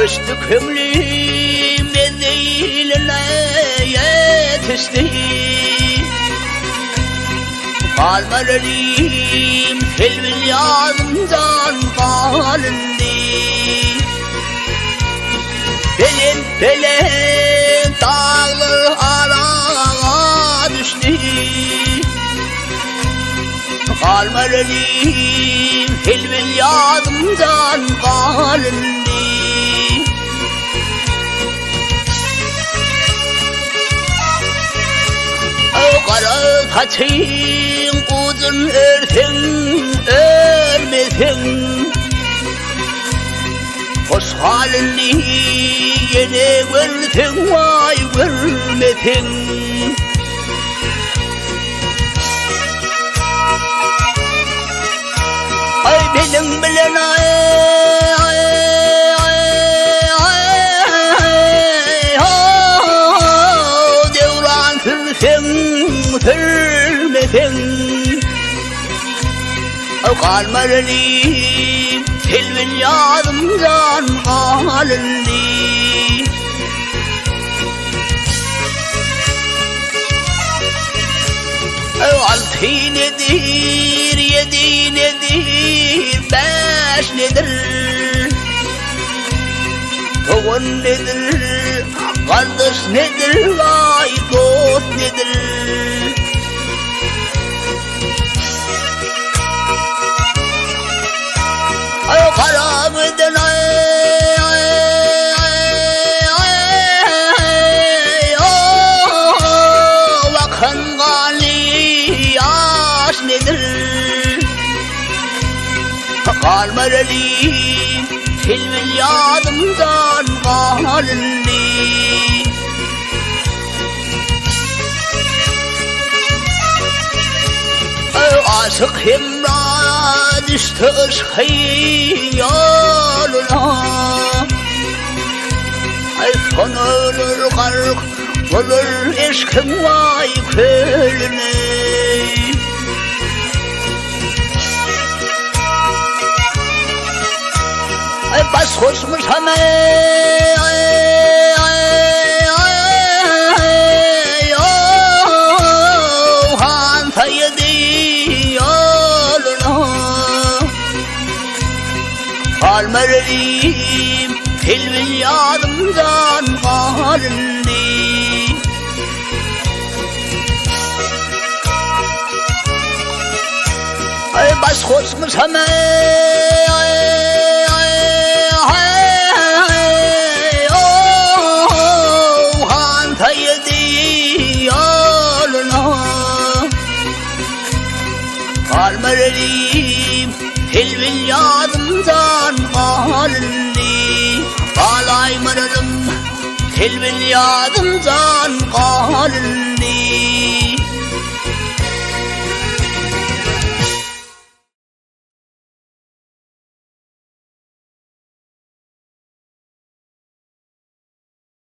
Koştu kömlüm eziline yetişti. Kalmalarım filmin yazımdan kalındı. Belim dağlı arağa düştü. Kalmalarım filmin yazımdan kalındı. Kara saçın uzun örtün örmesin. Hoş halini yine görsün vay görmesin. Ay benim bilen devran sürsen sürmesin. Kalmalarım filmin yazımdan kalındı. Altı nedir, yedi nedir, beş nedir, toğun nedir, kardeş nedir, vay dost nedir. Kara mıydın vakın gali yaş nedir? Kalmalarım filmin yazımdan kalındı. Aşık himra düştü ışkın yoluna. Ay son ölür gark olur eşkin vay kölüne. Ay bas hoşmuş hemen han sayıdı yoluna. Kalmalarım filmin yazımdan kalındı. Ay bas hoşmuş hemen han sayıdı yoluna. Kalmalarım filmin yazımdan kalındı. Alaymarım filmin yazımdan kalındı.